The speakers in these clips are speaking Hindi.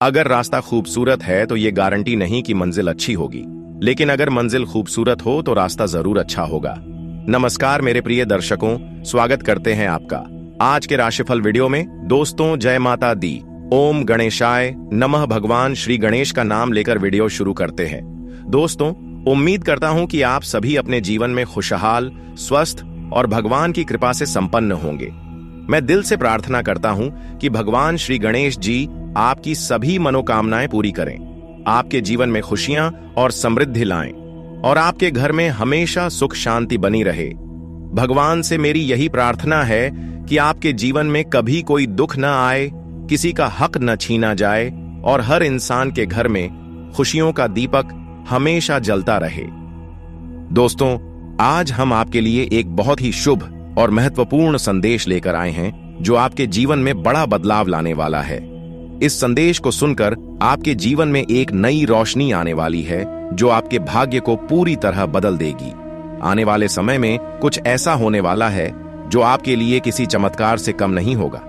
अगर रास्ता खूबसूरत है तो ये गारंटी नहीं कि मंजिल अच्छी होगी, लेकिन अगर मंजिल खूबसूरत हो तो रास्ता जरूर अच्छा होगा। नमस्कार मेरे प्रिय दर्शकों, स्वागत करते हैं आपका आज के राशिफल वीडियो में। दोस्तों, जय माता दी। ओम गणेशाय नमः। भगवान श्री गणेश का नाम लेकर वीडियो शुरू करते हैं। दोस्तों, उम्मीद करता हूं कि आप सभी अपने जीवन में खुशहाल, स्वस्थ और भगवान की कृपा से संपन्न होंगे। मैं दिल से प्रार्थना करता हूं कि भगवान श्री गणेश जी आपकी सभी मनोकामनाएं पूरी करें, आपके जीवन में खुशियां और समृद्धि लाएं और आपके घर में हमेशा सुख शांति बनी रहे। भगवान से मेरी यही प्रार्थना है कि आपके जीवन में कभी कोई दुख न आए, किसी का हक न छीना जाए और हर इंसान के घर में खुशियों का दीपक हमेशा जलता रहे। दोस्तों, आज हम आपके लिए एक बहुत ही शुभ और महत्वपूर्ण संदेश लेकर आए हैं जो आपके जीवन में बड़ा बदलाव लाने वाला है। इस संदेश को सुनकर आपके जीवन में एक नई रोशनी आने वाली है जो आपके भाग्य को पूरी तरह बदल देगी। आने वाले समय में कुछ ऐसा होने वाला है जो आपके लिए किसी चमत्कार से कम नहीं होगा।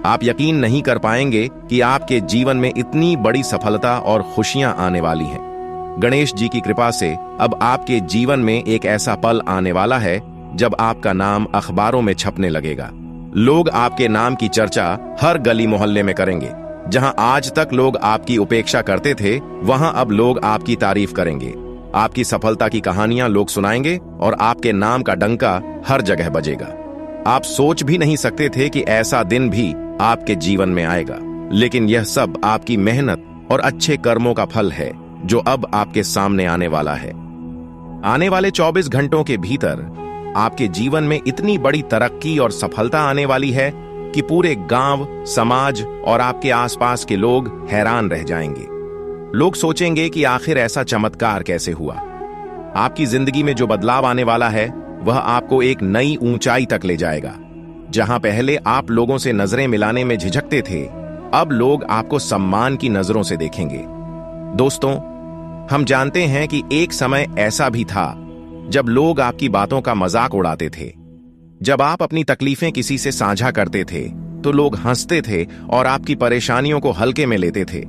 आप यकीन नहीं कर पाएंगे कि आपके जीवन में इतनी बड़ी सफलता और खुशियां आने वाली हैं। गणेश जी की कृपा से अब आपके जीवन में एक ऐसा पल आने वाला है जब आपका नाम अखबारों में छपने लगेगा। लोग आपके नाम की चर्चा हर गली मोहल्ले में करेंगे। जहां आज तक लोग आपकी उपेक्षा करते थे, वहां अब लोग आपकी तारीफ करेंगे। आपकी सफलता की कहानियां लोग सुनाएंगे और आपके नाम का डंका हर जगह बजेगा। आप सोच भी नहीं सकते थे कि ऐसा दिन भी आपके जीवन में आएगा, लेकिन यह सब आपकी मेहनत और अच्छे कर्मों का फल है जो अब आपके सामने आने वाला है। आने वाले 24 घंटों के भीतर आपके जीवन में इतनी बड़ी तरक्की और सफलता आने वाली है कि पूरे गांव, समाज और आपके आसपास के लोग हैरान रह जाएंगे। लोग सोचेंगे कि आखिर ऐसा चमत्कार कैसे हुआ। आपकी जिंदगी में जो बदलाव आने वाला है वह आपको एक नई ऊंचाई तक ले जाएगा। जहां पहले आप लोगों से नजरें मिलाने में झिझकते थे, अब लोग आपको सम्मान की नजरों से देखेंगे। दोस्तों, हम जानते हैं कि एक समय ऐसा भी था जब लोग आपकी बातों का मजाक उड़ाते थे। जब आप अपनी तकलीफें किसी से साझा करते थे तो लोग हंसते थे और आपकी परेशानियों को हल्के में लेते थे।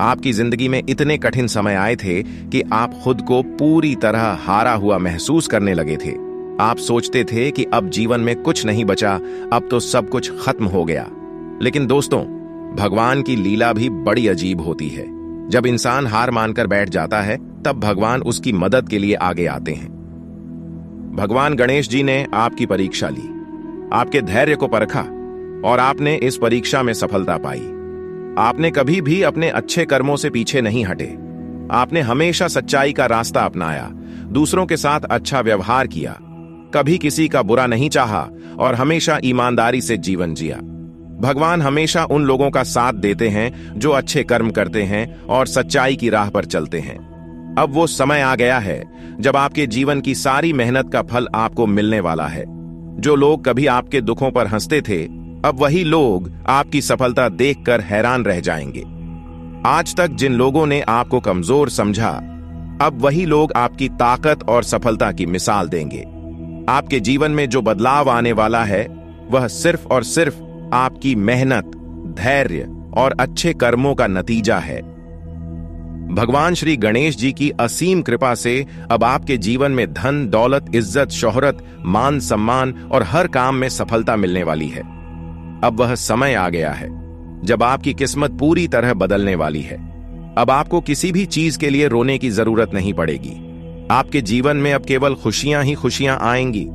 आपकी जिंदगी में इतने कठिन समय आए थे कि आप खुद को पूरी तरह हारा हुआ महसूस करने लगे थे। आप सोचते थे कि अब जीवन में कुछ नहीं बचा, अब तो सब कुछ खत्म हो गया। लेकिन दोस्तों, भगवान की लीला भी बड़ी अजीब होती है। जब इंसान हार मानकर बैठ जाता है, तब भगवान उसकी मदद के लिए आगे आते हैं। भगवान गणेश जी ने आपकी परीक्षा ली, आपके धैर्य को परखा और आपने इस परीक्षा में सफलता पाई। आपने कभी भी अपने अच्छे कर्मों से पीछे नहीं हटे। आपने हमेशा सच्चाई का रास्ता अपनाया, दूसरों के साथ अच्छा व्यवहार किया, कभी किसी का बुरा नहीं चाहा और हमेशा ईमानदारी से जीवन जिया। भगवान हमेशा उन लोगों का साथ देते हैं जो अच्छे कर्म करते हैं और सच्चाई की राह पर चलते हैं। अब वो समय आ गया है जब आपके जीवन की सारी मेहनत का फल आपको मिलने वाला है। जो लोग कभी आपके दुखों पर हंसते थे, अब वही लोग आपकी सफलता देखकर हैरान रह जाएंगे। आज तक जिन लोगों ने आपको कमजोर समझा, अब वही लोग आपकी ताकत और सफलता की मिसाल देंगे। आपके जीवन में जो बदलाव आने वाला है वह सिर्फ और सिर्फ आपकी मेहनत, धैर्य और अच्छे कर्मों का नतीजा है। भगवान श्री गणेश जी की असीम कृपा से अब आपके जीवन में धन, दौलत, इज्जत, शोहरत, मान सम्मान और हर काम में सफलता मिलने वाली है। अब वह समय आ गया है जब आपकी किस्मत पूरी तरह बदलने वाली है। अब आपको किसी भी चीज के लिए रोने की जरूरत नहीं पड़ेगी। आपके जीवन में अब केवल खुशियां ही खुशियां आएंगी।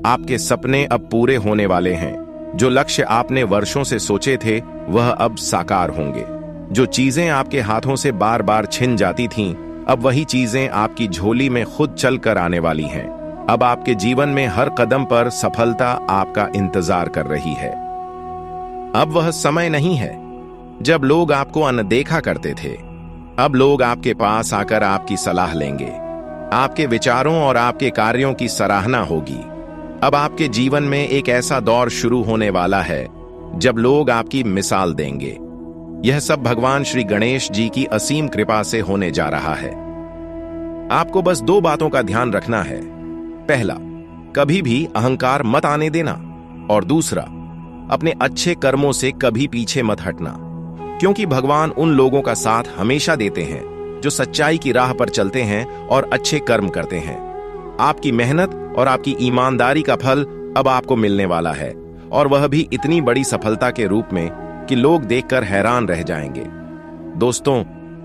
आपके सपने अब पूरे होने वाले हैं। जो लक्ष्य आपने वर्षों से सोचे थे वह अब साकार होंगे। जो चीजें आपके हाथों से बार बार छिन जाती थीं, अब वही चीजें आपकी झोली में खुद चल कर आने वाली हैं। अब आपके जीवन में हर कदम पर सफलता आपका इंतजार कर रही है। अब वह समय नहीं है जब लोग आपको अनदेखा करते थे। अब लोग आपके पास आकर आपकी सलाह लेंगे, आपके विचारों और आपके कार्यों की सराहना होगी। अब आपके जीवन में एक ऐसा दौर शुरू होने वाला है जब लोग आपकी मिसाल देंगे। यह सब भगवान श्री गणेश जी की असीम कृपा से होने जा रहा है। आपको बस 2 बातों का ध्यान रखना है। पहला, कभी भी अहंकार मत आने देना और दूसरा, अपने अच्छे कर्मों से कभी पीछे मत हटना। क्योंकि भगवान उन लोगों का साथ हमेशा देते हैं जो सच्चाई की राह पर चलते हैं और अच्छे कर्म करते हैं। आपकी मेहनत और आपकी ईमानदारी का फल अब आपको मिलने वाला है, और वह भी इतनी बड़ी सफलता के रूप में कि लोग देखकर हैरान रह जाएंगे। दोस्तों,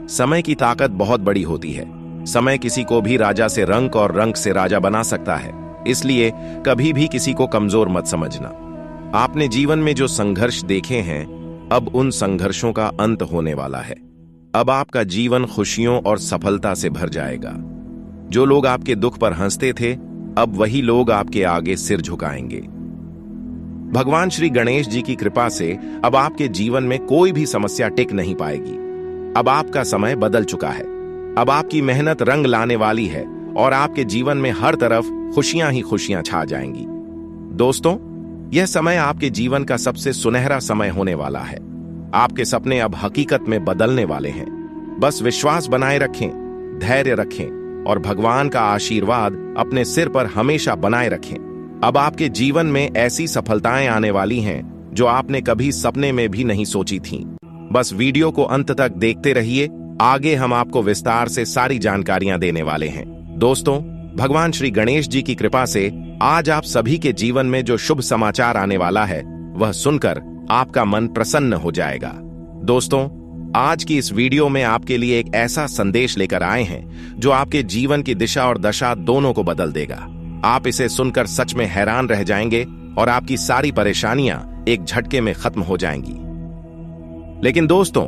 समय की ताकत बहुत बड़ी होती है। समय किसी को भी राजा से रंक और रंक से राजा बना सकता है, इसलिए कभी भी किसी को कमजोर मत समझना। आपने जीवन में जो संघर्ष देखे हैं, अब उन संघर्षों का अंत होने वाला है। अब आपका जीवन खुशियों और सफलता से भर जाएगा। जो लोग आपके दुख पर हंसते थे, अब वही लोग आपके आगे सिर झुकाएंगे। भगवान श्री गणेश जी की कृपा से अब आपके जीवन में कोई भी समस्या टिक नहीं पाएगी। अब आपका समय बदल चुका है। अब आपकी मेहनत रंग लाने वाली है और आपके जीवन में हर तरफ खुशियां ही खुशियां छा जाएंगी। दोस्तों, यह समय आपके जीवन का सबसे सुनहरा समय होने वाला है। आपके सपने अब हकीकत में बदलने वाले हैं। बस विश्वास बनाए रखें, धैर्य रखें और भगवान का आशीर्वाद अपने सिर पर हमेशा बनाए रखें। अब आपके जीवन में ऐसी सफलताएं आने वाली हैं जो आपने कभी सपने में भी नहीं सोची थीं। बस वीडियो को अंत तक देखते रहिए, आगे हम आपको विस्तार से सारी जानकारियां देने वाले हैं। दोस्तों, भगवान श्री गणेश जी की कृपा से आज आप सभी के जीवन में जो शुभ समाचार आने वाला है, वह सुनकर आपका मन प्रसन्न हो जाएगा। दोस्तों, आज की इस वीडियो में आपके लिए एक ऐसा संदेश लेकर आए हैं जो आपके जीवन की दिशा और दशा दोनों को बदल देगा। आप इसे सुनकर सच में हैरान रह जाएंगे और आपकी सारी परेशानियां एक झटके में खत्म हो जाएंगी। लेकिन दोस्तों,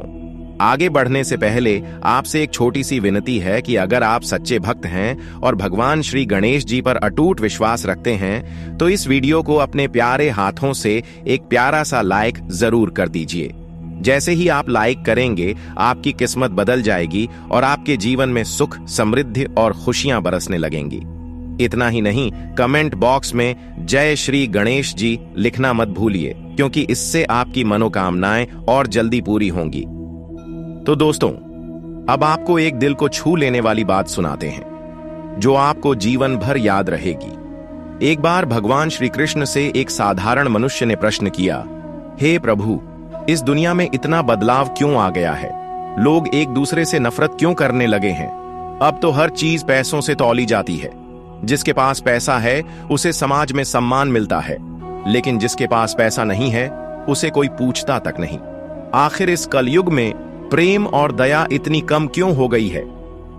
आगे बढ़ने से पहले आपसे एक छोटी सी विनती है कि अगर आप सच्चे भक्त हैं और भगवान श्री गणेश जी पर अटूट विश्वास रखते हैं, तो इस वीडियो को अपने प्यारे हाथों से एक प्यारा सा लाइक जरूर कर दीजिए। जैसे ही आप लाइक करेंगे, आपकी किस्मत बदल जाएगी और आपके जीवन में सुख, समृद्धि और खुशियां बरसने लगेंगी। इतना ही नहीं, कमेंट बॉक्स में जय श्री गणेश जी लिखना मत भूलिए, क्योंकि इससे आपकी मनोकामनाएं और जल्दी पूरी होंगी। तो दोस्तों, अब आपको एक दिल को छू लेने वाली बात सुनाते हैं जो आपको जीवन भर याद रहेगी। एक बार भगवान श्री कृष्ण से एक साधारण मनुष्य ने प्रश्न किया, हे प्रभु, इस दुनिया में इतना बदलाव क्यों आ गया है? लोग एक दूसरे से नफरत क्यों करने लगे हैं? अब तो हर चीज पैसों से तौली जाती है। जिसके पास पैसा है उसे समाज में सम्मान मिलता है, लेकिन जिसके पास पैसा नहीं है उसे कोई पूछता तक नहीं। आखिर इस कलयुग में प्रेम और दया इतनी कम क्यों हो गई है?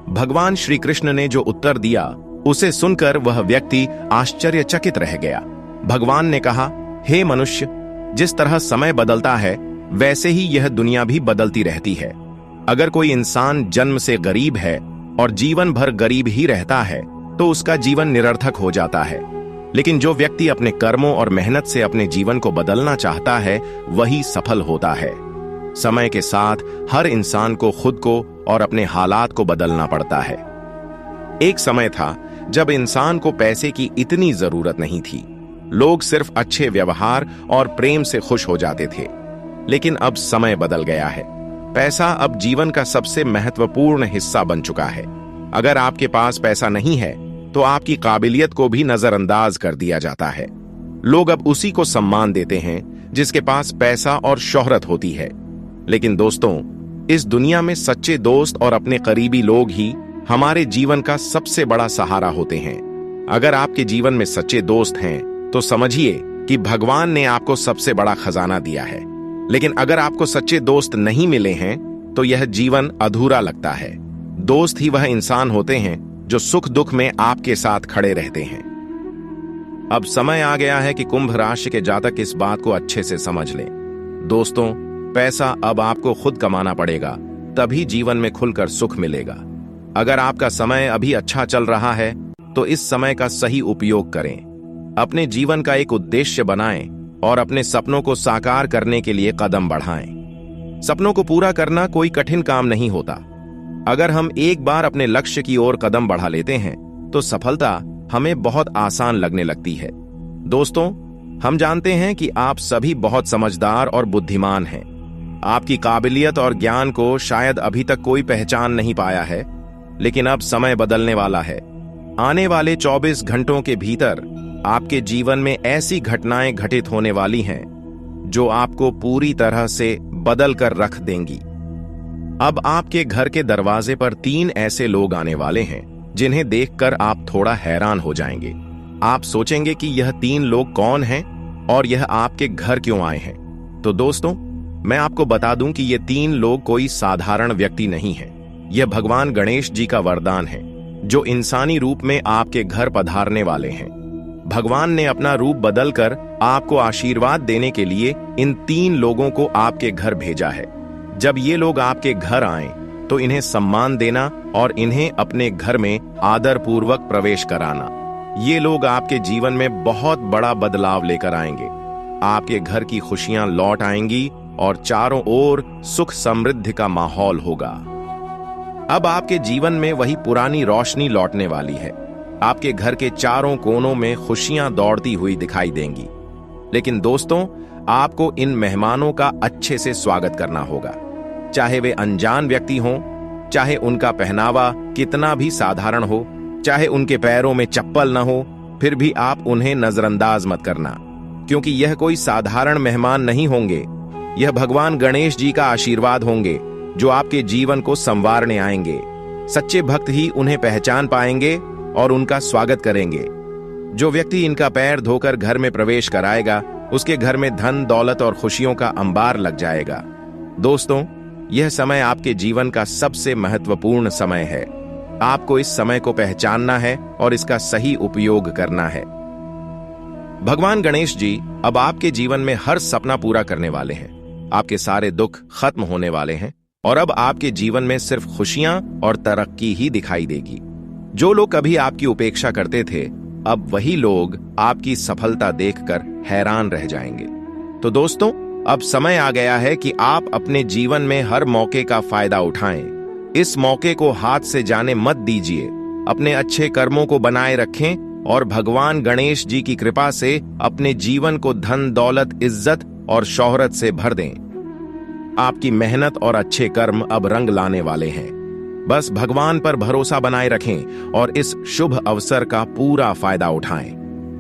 भगवान श्री कृष्ण ने जो उत्तर दिया, उसे सुनकर वह व्यक्ति आश्चर्यचकित रह गया। भगवान ने कहा, हे मनुष्य, जिस तरह समय बदलता है वैसे ही यह दुनिया भी बदलती रहती है। अगर कोई इंसान जन्म से गरीब है और जीवन भर गरीब ही रहता है तो उसका जीवन निरर्थक हो जाता है। लेकिन जो व्यक्ति अपने कर्मों और मेहनत से अपने जीवन को बदलना चाहता है, वही सफल होता है। समय के साथ हर इंसान को खुद को और अपने हालात को बदलना पड़ता है। एक समय था जब इंसान को पैसे की इतनी जरूरत नहीं थी। लोग सिर्फ अच्छे व्यवहार और प्रेम से खुश हो जाते थे। लेकिन अब समय बदल गया है। पैसा अब जीवन का सबसे महत्वपूर्ण हिस्सा बन चुका है। अगर आपके पास पैसा नहीं है तो आपकी काबिलियत को भी नजरअंदाज कर दिया जाता है। लोग अब उसी को सम्मान देते हैं जिसके पास पैसा और शोहरत होती है। लेकिन दोस्तों, इस दुनिया में सच्चे दोस्त और अपने करीबी लोग ही हमारे जीवन का सबसे बड़ा सहारा होते हैं। अगर आपके जीवन में सच्चे दोस्त हैं तो समझिए कि भगवान ने आपको सबसे बड़ा खजाना दिया है। लेकिन अगर आपको सच्चे दोस्त नहीं मिले हैं तो यह जीवन अधूरा लगता है। दोस्त ही वह इंसान होते हैं जो सुख दुख में आपके साथ खड़े रहते हैं। अब समय आ गया है कि कुंभ राशि के जातक इस बात को अच्छे से समझ लें। दोस्तों, पैसा अब आपको खुद कमाना पड़ेगा, तभी जीवन में खुलकर सुख मिलेगा। अगर आपका समय अभी अच्छा चल रहा है तो इस समय का सही उपयोग करें। अपने जीवन का एक उद्देश्य बनाएं और अपने सपनों को साकार करने के लिए कदम बढ़ाएं। सपनों को पूरा करना कोई कठिन काम नहीं होता। अगर हम एक बार अपने लक्ष्य की ओर कदम बढ़ा लेते हैं तो सफलता हमें बहुत आसान लगने लगती है। दोस्तों, हम जानते हैं कि आप सभी बहुत समझदार और बुद्धिमान हैं। आपकी काबिलियत और ज्ञान को शायद अभी तक कोई पहचान नहीं पाया है, लेकिन अब समय बदलने वाला है। आने वाले 24 घंटों के भीतर आपके जीवन में ऐसी घटनाएं घटित होने वाली हैं जो आपको पूरी तरह से बदल कर रख देंगी। अब आपके घर के दरवाजे पर 3 ऐसे लोग आने वाले हैं जिन्हें देखकर आप थोड़ा हैरान हो जाएंगे। आप सोचेंगे कि यह 3 लोग कौन हैं और यह आपके घर क्यों आए हैं। तो दोस्तों, मैं आपको बता दूं कि ये 3 लोग कोई साधारण व्यक्ति नहीं हैं। यह भगवान गणेश जी का वरदान है, जो इंसानी रूप में आपके घर पधारने वाले हैं। भगवान ने अपना रूप बदलकर आपको आशीर्वाद देने के लिए इन 3 लोगों को आपके घर भेजा है। जब ये लोग आपके घर आएं, तो इन्हें सम्मान देना और इन्हें अपने घर में आदर पूर्वक प्रवेश कराना। ये लोग आपके जीवन में बहुत बड़ा बदलाव लेकर आएंगे। आपके घर की खुशियां लौट आएंगी और चारों ओर सुख समृद्धि का माहौल होगा। अब आपके जीवन में वही पुरानी रोशनी लौटने वाली है। आपके घर के चारों कोनों में खुशियां दौड़ती हुई दिखाई देंगी। लेकिन दोस्तों, आपको इन मेहमानों का अच्छे से स्वागत करना होगा। चाहे वे अनजान व्यक्ति हों, चाहे उनका पहनावा कितना भी साधारण हो, चाहे उनके पैरों में चप्पल न हो, फिर भी आप उन्हें नजरअंदाज मत करना, क्योंकि यह कोई साधारण मेहमान नहीं होंगे। यह भगवान गणेश जी का आशीर्वाद होंगे, जो आपके जीवन को संवारने आएंगे। सच्चे भक्त ही उन्हें पहचान पाएंगे और उनका स्वागत करेंगे। जो व्यक्ति इनका पैर धोकर घर में प्रवेश कराएगा, उसके घर में धन, दौलत और खुशियों का अंबार लग जाएगा। दोस्तों, यह समय आपके जीवन का सबसे महत्वपूर्ण समय है। आपको इस समय को पहचानना है और इसका सही उपयोग करना है। भगवान गणेश जी अब आपके जीवन में हर सपना पूरा करने वाले हैं। आपके सारे दुख खत्म होने वाले हैं और अब आपके जीवन में सिर्फ खुशियां और तरक्की ही दिखाई देगी। जो लोग कभी आपकी उपेक्षा करते थे, अब वही लोग आपकी सफलता देखकर हैरान रह जाएंगे। तो दोस्तों, अब समय आ गया है कि आप अपने जीवन में हर मौके का फायदा उठाएं। इस मौके को हाथ से जाने मत दीजिए। अपने अच्छे कर्मों को बनाए रखें और भगवान गणेश जी की कृपा से अपने जीवन को धन, दौलत, इज्जत और शोहरत से भर दें। आपकी मेहनत और अच्छे कर्म अब रंग लाने वाले हैं। बस भगवान पर भरोसा बनाए रखें और इस शुभ अवसर का पूरा फायदा उठाएं।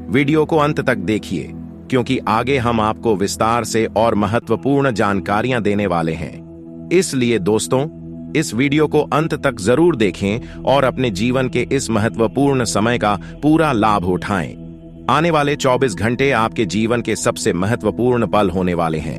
वीडियो को अंत तक देखिए, क्योंकि आगे हम आपको विस्तार से और महत्वपूर्ण जानकारियां देने वाले हैं। इसलिए दोस्तों, इस वीडियो को अंत तक जरूर देखें और अपने जीवन के इस महत्वपूर्ण समय का पूरा लाभ उठाएं। आने वाले 24 घंटे आपके जीवन के सबसे महत्वपूर्ण पल होने वाले हैं।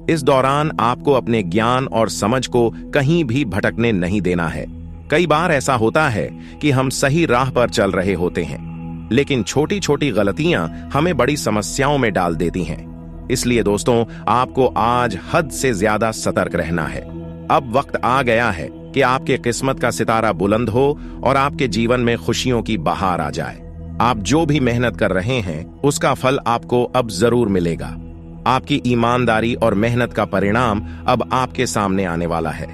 इस दौरान आपको अपने ज्ञान और समझ को कहीं भी भटकने नहीं देना है। कई बार ऐसा होता है कि हम सही राह पर चल रहे होते हैं, लेकिन छोटी छोटी गलतियां हमें बड़ी समस्याओं में डाल देती हैं। इसलिए दोस्तों, आपको आज हद से ज्यादा सतर्क रहना है। अब वक्त आ गया है कि आपके किस्मत का सितारा बुलंद हो और आपके जीवन में खुशियों की बहार आ जाए। आप जो भी मेहनत कर रहे हैं, उसका फल आपको अब जरूर मिलेगा। आपकी ईमानदारी और मेहनत का परिणाम अब आपके सामने आने वाला है।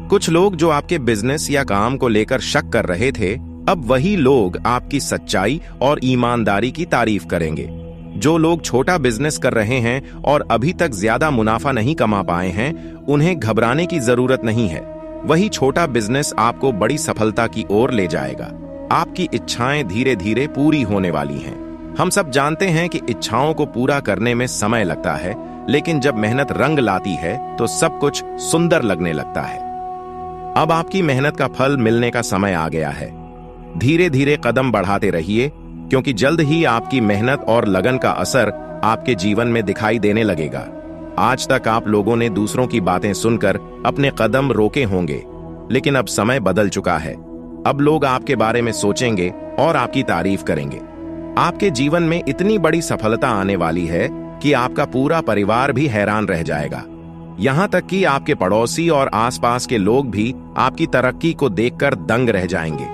कुछ लोग जो आपके बिजनेस या काम को लेकर शक कर रहे थे, अब वही लोग आपकी सच्चाई और ईमानदारी की तारीफ करेंगे। जो लोग छोटा बिजनेस कर रहे हैं और अभी तक ज्यादा मुनाफा नहीं कमा पाए हैं, उन्हें घबराने की जरूरत नहीं है। वही छोटा बिजनेस आपको बड़ी सफलता की ओर ले जाएगा। आपकी इच्छाएं धीरे धीरे पूरी होने वाली हैं। हम सब जानते हैं कि इच्छाओं को पूरा करने में समय लगता है, लेकिन जब मेहनत रंग लाती है तो सब कुछ सुंदर लगने लगता है। अब आपकी मेहनत का फल मिलने का समय आ गया है। धीरे धीरे कदम बढ़ाते रहिए, क्योंकि जल्द ही आपकी मेहनत और लगन का असर आपके जीवन में दिखाई देने लगेगा। आज तक आप लोगों ने दूसरों की बातें सुनकर अपने कदम रोके होंगे, लेकिन अब समय बदल चुका है। अब लोग आपके बारे में सोचेंगे और आपकी तारीफ करेंगे। आपके जीवन में इतनी बड़ी सफलता आने वाली है कि आपका पूरा परिवार भी हैरान रह जाएगा। यहाँ तक कि आपके पड़ोसी और आसपास के लोग भी आपकी तरक्की को देखकर दंग रह जाएंगे।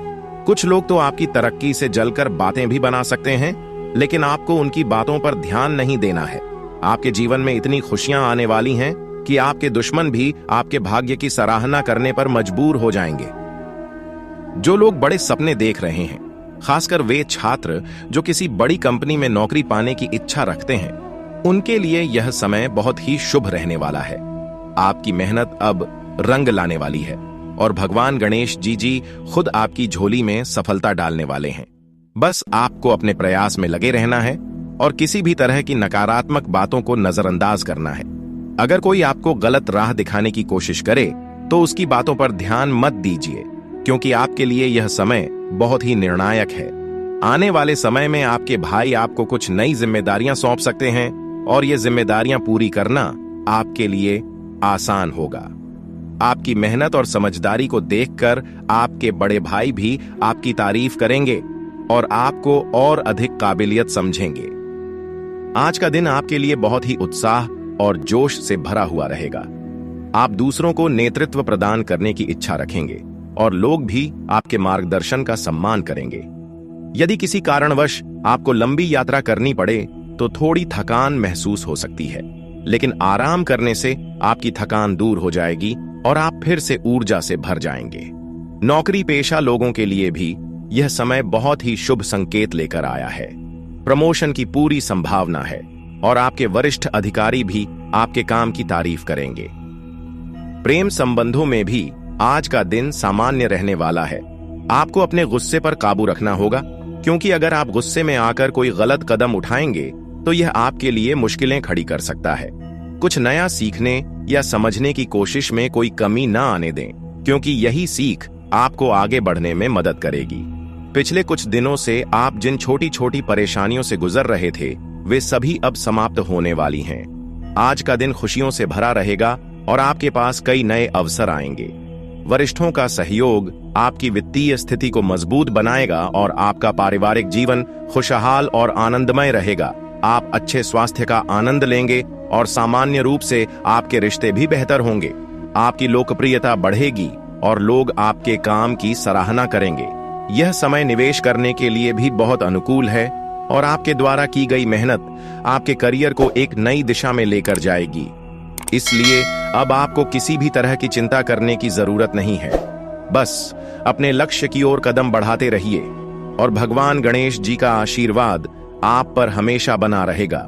कुछ लोग तो आपकी तरक्की से जलकर बातें भी बना सकते हैं, लेकिन आपको उनकी बातों पर ध्यान नहीं देना है। आपके जीवन में इतनी खुशियां आने वाली हैं कि आपके दुश्मन भी आपके भाग्य की सराहना करने पर मजबूर हो जाएंगे। जो लोग बड़े सपने देख रहे हैं, खासकर वे छात्र जो किसी बड़ी कंपनी में नौकरी पाने की इच्छा रखते हैं, उनके लिए यह समय बहुत ही शुभ रहने वाला है। आपकी मेहनत अब रंग लाने वाली है और भगवान गणेश जी खुद आपकी झोली में सफलता डालने वाले हैं। बस आपको अपने प्रयास में लगे रहना है और किसी भी तरह की नकारात्मक बातों को नजरअंदाज करना है। अगर कोई आपको गलत राह दिखाने की कोशिश करे तो उसकी बातों पर ध्यान मत दीजिए, क्योंकि आपके लिए यह समय बहुत ही निर्णायक है। आने वाले समय में आपके भाई आपको कुछ नई जिम्मेदारियां सौंप सकते हैं और ये जिम्मेदारियां पूरी करना आपके लिए आसान होगा। आपकी मेहनत और समझदारी को देखकर आपके बड़े भाई भी आपकी तारीफ करेंगे और आपको और अधिक काबिलियत समझेंगे। आज का दिन आपके लिए बहुत ही उत्साह और जोश से भरा हुआ रहेगा। आप दूसरों को नेतृत्व प्रदान करने की इच्छा रखेंगे और लोग भी आपके मार्गदर्शन का सम्मान करेंगे। यदि किसी कारणवश आपको लंबी यात्रा करनी पड़े तो थोड़ी थकान महसूस हो सकती है, लेकिन आराम करने से आपकी थकान दूर हो जाएगी और आप फिर से ऊर्जा से भर जाएंगे। नौकरी पेशा लोगों के लिए भी यह समय बहुत ही शुभ संकेत लेकर आया है। प्रमोशन की पूरी संभावना है और आपके वरिष्ठ अधिकारी भी आपके काम की तारीफ करेंगे। प्रेम संबंधों में भी आज का दिन सामान्य रहने वाला है। आपको अपने गुस्से पर काबू रखना होगा, क्योंकि अगर आप गुस्से में आकर कोई गलत कदम उठाएंगे तो यह आपके लिए मुश्किलें खड़ी कर सकता है। कुछ नया सीखने या समझने की कोशिश में कोई कमी ना आने दें, क्योंकि यही सीख आपको आगे बढ़ने में मदद करेगी। पिछले कुछ दिनों से आप जिन छोटी छोटी परेशानियों से गुजर रहे थे वे सभी अब समाप्त होने वाली हैं। आज का दिन खुशियों से भरा रहेगा और आपके पास कई नए अवसर आएंगे। वरिष्ठों का सहयोग आपकी वित्तीय स्थिति को मजबूत बनाएगा और आपका पारिवारिक जीवन खुशहाल और आनंदमय रहेगा। आप अच्छे स्वास्थ्य का आनंद लेंगे और सामान्य रूप से आपके रिश्ते भी बेहतर होंगे। आपकी लोकप्रियता बढ़ेगी और लोग आपके काम की सराहना करेंगे। यह समय निवेश करने के लिए भी बहुत अनुकूल है और आपके द्वारा की गई मेहनत आपके करियर को एक नई दिशा में लेकर जाएगी। इसलिए अब आपको किसी भी तरह की चिंता करने की जरूरत नहीं है। बस अपने लक्ष्य की ओर कदम बढ़ाते रहिए और भगवान गणेश जी का आशीर्वाद आप पर हमेशा बना रहेगा।